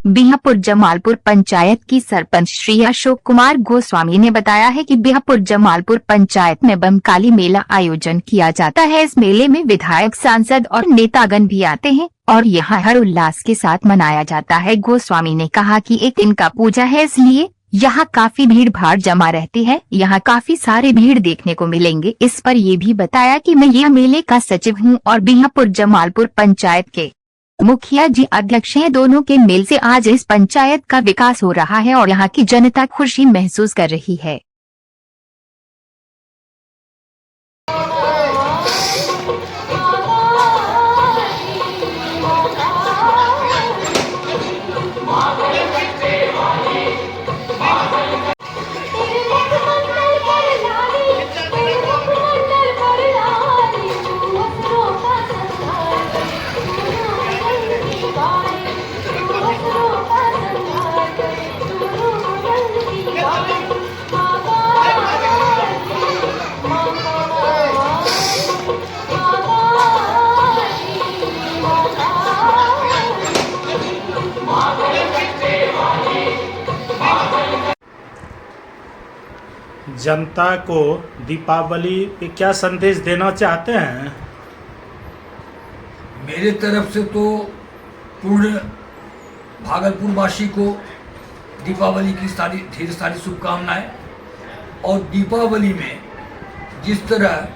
बिहापुर जमालपुर पंचायत की सरपंच श्री अशोक कुमार गोस्वामी ने बताया है कि बिहापुर जमालपुर पंचायत में बमकाली मेला आयोजन किया जाता है। इस मेले में विधायक, सांसद और नेतागण भी आते हैं और यहाँ हर उल्लास के साथ मनाया जाता है। गोस्वामी ने कहा कि एक दिन का पूजा है, इसलिए यहाँ काफी भीड़ भाड़ जमा रहती है। यहाँ काफी सारे भीड़ देखने को मिलेंगे। इस पर ये भी बताया कि मैं यह मेले का सचिव हूँ और बिहापुर जमालपुर पंचायत के मुखिया जी अध्यक्ष हैं। दोनों के मेल से आज इस पंचायत का विकास हो रहा है और यहाँ की जनता खुशी महसूस कर रही है। जनता को दीपावली पे क्या संदेश देना चाहते हैं? मेरे तरफ से तो पूर्ण भागलपुर वासी को दीपावली की ढेर सारी शुभकामनाएं। और दीपावली में जिस तरह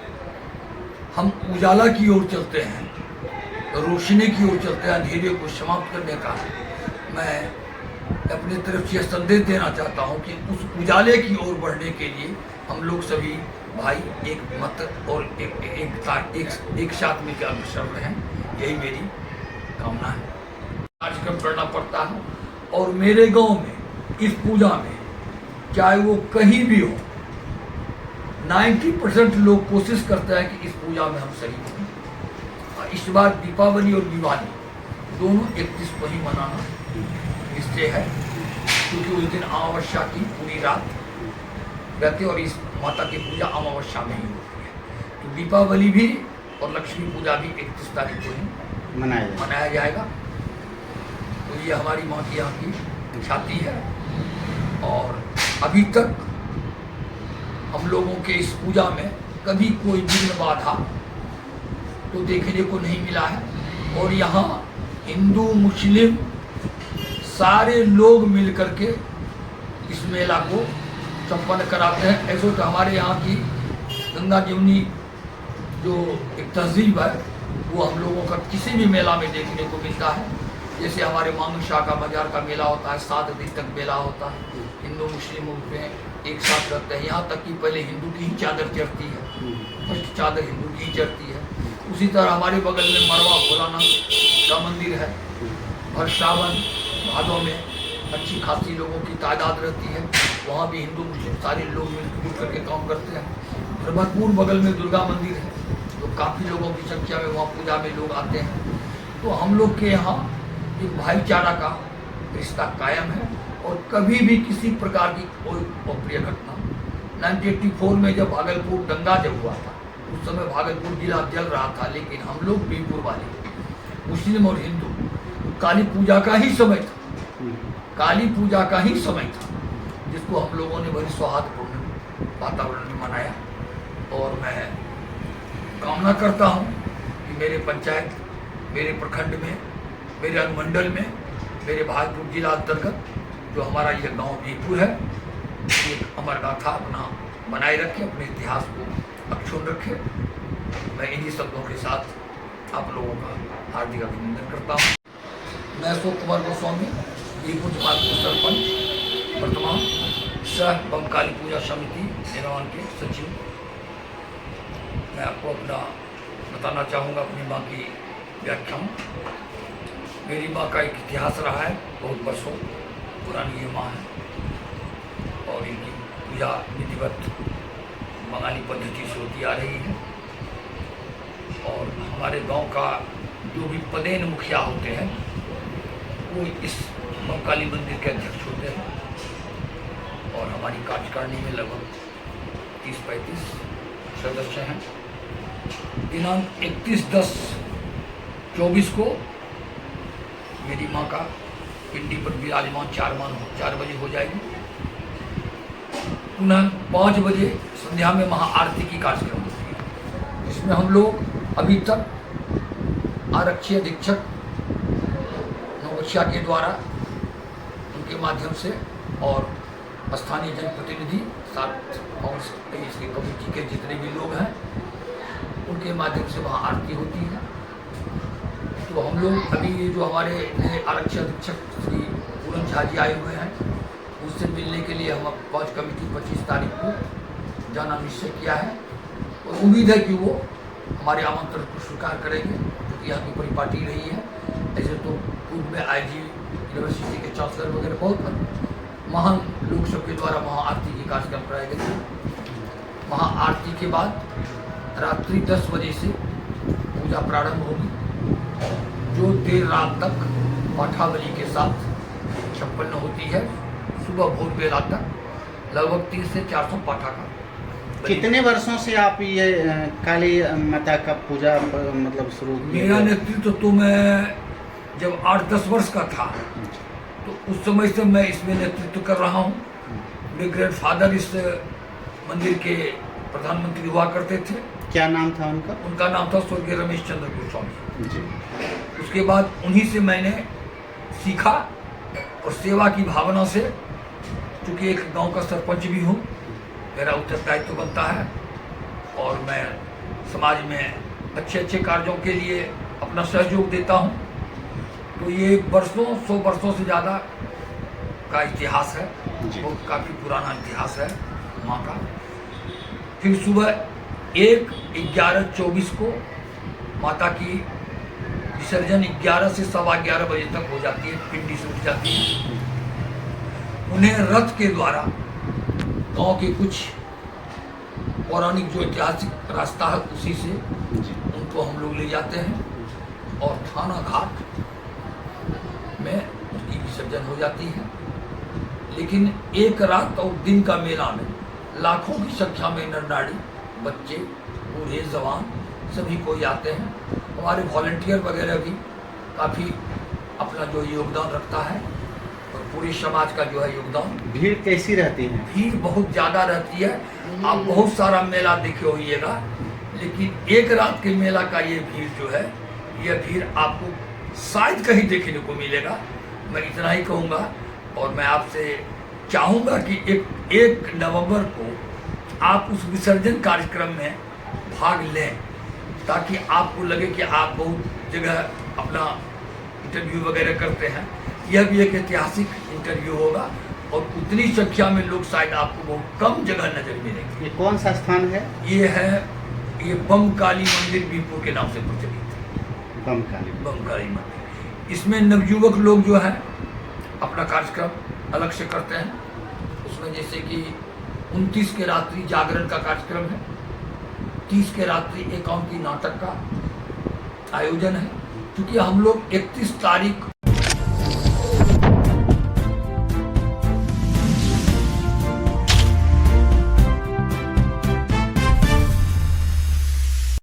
हम उजाला की ओर चलते हैं, रोशनी की ओर चलते हैं, अंधेरे को समाप्त करने का मैं अपने तरफ से संदेश देना चाहता हूं कि उस उजाले की ओर बढ़ने के लिए हम लोग सभी भाई एक मत और एक साथ में क्या अग्रसर रहें, यही मेरी कामना है। कार्यक्रम करना पड़ता है और मेरे गांव में इस पूजा में चाहे वो कहीं भी हो, 90% लोग कोशिश करते हैं कि इस पूजा में हम शरीक हों। इस बार दीपावली और दिवाली दोनों 31 को ही मनाना निश्चय है, क्योंकि उस दिन अमावस्या की पूरी रात रहती है और इस माता की पूजा अमावस्या में ही होती है। तो दीपावली भी और लक्ष्मी पूजा भी 31 तारीख को ही मनाया जाएगा। तो ये हमारी माँ की यहाँ की ख्याति है और अभी तक हम लोगों के इस पूजा में कभी कोई विघ्न बाधा तो देखने को नहीं मिला है। और यहाँ हिंदू मुस्लिम सारे लोग मिल करके इस मेला को संपन्न कराते हैं। ऐसे तो हमारे यहाँ की गंगा जमुनी जो एक तहजीब है वो हम लोगों का किसी भी मेला में देखने को मिलता है। जैसे हमारे मांगशाह का बाजार का मेला होता है, 7 दिन तक मेला होता है, हिंदू मुस्लिम में एक साथ रहते हैं। यहाँ तक कि पहले हिंदू की ही चादर चढ़ती है, फर्स्ट चादर हिंदू की ही चढ़ती है। उसी तरह हमारे बगल में मरवा भोलानाथ का मंदिर है। हर सावन भादों में अच्छी खासी लोगों की तादाद रहती है, वहाँ भी हिंदू मुस्लिम सारे लोग मिलजुल करके काम करते हैं। भरतपुर बगल में दुर्गा मंदिर है, तो काफ़ी लोगों की संख्या में वहाँ पूजा में लोग आते हैं। तो हम लोग के यहाँ एक भाईचारा का रिश्ता कायम है और कभी भी किसी प्रकार की कोई अप्रिय घटना 1984 में जब भागलपुर दंगा जब हुआ था, उस समय भागलपुर जिला जल रहा था, लेकिन हम लोग बीरपुर वाले मुस्लिम और हिंदू काली पूजा का ही समय था, काली पूजा का ही समय था, जिसको हम लोगों ने बड़ी सौहार्दपूर्ण वातावरण में मनाया। और मैं कामना करता हूँ कि मेरे पंचायत, मेरे प्रखंड में, मेरे अनुमंडल में, मेरे भागलपुर जिला अंतर्गत जो हमारा यह गांव बीरपुर है, एक अमर गाथा अपना बनाए रखे, अपने इतिहास को अक्षुण्ण रखे। मैं इन्हीं शब्दों के साथ आप लोगों का हार्दिक अभिनंदन करता हूँ। मैं अशोक कुमार गोस्वामी, बीरपुर जमालपुर सरपंच, वर्तमान सह बमकाली पूजा समिति निर्माण के सचिव। मैं आपको अपना बताना चाहूँगा अपनी माँ की व्याख्या। मेरी माँ का एक इतिहास रहा है, बहुत वर्षों पुरानी ये माँ है और इनकी पूजा विधिवत बंगाली पद्धति से होती आ रही है। और हमारे गांव का जो भी पदेन मुखिया होते हैं वो इस बमकाली मंदिर के अध्यक्ष होते हैं और हमारी कार्यकारिणी में लगभग 30-35 सदस्य हैं। दिनांक 31/10/24 को मेरी माँ का पिंडी पर विराजमान 4 बजे हो जाएगी। पुनः 5 बजे संध्या में महाआरती की कार्यक्रम होती है, जिसमें हम लोग अभी तक आरक्षी अधीक्षक नवगछिया के द्वारा उनके माध्यम से और स्थानीय जनप्रतिनिधि साथ और इसकी कमेटी के जितने भी लोग हैं उनके माध्यम से वहाँ आरती होती है। तो हम लोग अभी जो हमारे नए आरक्षी अधीक्षक श्री पूरन झा जी आए हुए हैं, उससे मिलने के लिए हम कॉज कमेटी 25 तारीख को जाना निश्चय किया है और उम्मीद है कि वो हमारे आमंत्रण को स्वीकार करेंगे, क्योंकि यहाँ की परिपाटी रही है। ऐसे तो पूर्व में IG यूनिवर्सिटी के चांसलर वगैरह बहुत महान लोग सबके द्वारा महाआरती की कार्यक्रम कराए गए थे। महाआरती के बाद रात्रि 10 बजे से पूजा प्रारंभ होगी, जो देर रात तक पाठावली के साथ संपन्न होती है। सुबह भोर बेला तक लगभग 300 से 400 पाठा का। कितने वर्षों से आप ये काली माता का पूजा मतलब शुरू किए? मेरा नेतृत्व तो मैं जब 8-10 वर्ष का था तो उस समय से मैं इसमें नेतृत्व कर रहा हूँ। मेरे ग्रैंडफादर इस मंदिर के प्रधानमंत्री हुआ करते थे। क्या नाम था उनका? उनका नाम था स्वर्गीय रमेश चंद्र गोस्वामी जी। उसके बाद उन्हीं से मैंने सीखा और सेवा की भावना से, चूँकि एक गांव का सरपंच भी हूँ, मेरा उत्तरदायित्व बनता है और मैं समाज में अच्छे अच्छे कार्यों के लिए अपना सहयोग देता हूँ। तो ये वर्षों 100 वर्षों से ज़्यादा का इतिहास है, वो काफ़ी पुराना इतिहास है माँ का। फिर सुबह 1-11-24 को माता की विसर्जन 11 से 11:15 बजे तक हो जाती है, पिंडी से उठ जाती है। उन्हें रथ के द्वारा गांव के कुछ पौराणिक जो ऐतिहासिक रास्ता है उसी से उनको हम लोग ले जाते हैं और थाना घाट में उसकी विसर्जन हो जाती है। लेकिन एक रात और दिन का मेला में लाखों की संख्या में नर नारी, बच्चे, बूढ़े, जवान सभी कोई आते हैं। हमारे वॉलंटियर वगैरह भी काफ़ी अपना जो योगदान रखता है और पूरे समाज का जो है योगदान। भीड़ कैसी रहती है? भीड़ बहुत ज़्यादा रहती है। आप बहुत सारा मेला देखे होइएगा, लेकिन एक रात के मेला का ये भीड़ जो है, यह भीड़ आपको शायद कहीं देखने को मिलेगा। मैं इतना ही कहूँगा और मैं आपसे चाहूँगा कि 1 नवंबर को आप उस विसर्जन कार्यक्रम में भाग लें, ताकि आपको लगे कि आप बहुत जगह अपना इंटरव्यू वगैरह करते हैं। यह भी एक ऐतिहासिक इंटरव्यू होगा और उतनी संख्या में लोग शायद आपको बहुत कम जगह नजर मिलेंगे। ये कौन सा स्थान है? ये बम काली मंदिर बीरपुर के नाम से प्रचलित है। बम काली मंदिर। इसमें नवयुवक लोग जो है अपना कार्यक्रम अलग से करते हैं। उसमें जैसे कि 29 के रात्रि जागरण का कार्यक्रम है, 30 के रात्रि एकांकी नाटक का आयोजन है। क्योंकि हम लोग 31 तारीख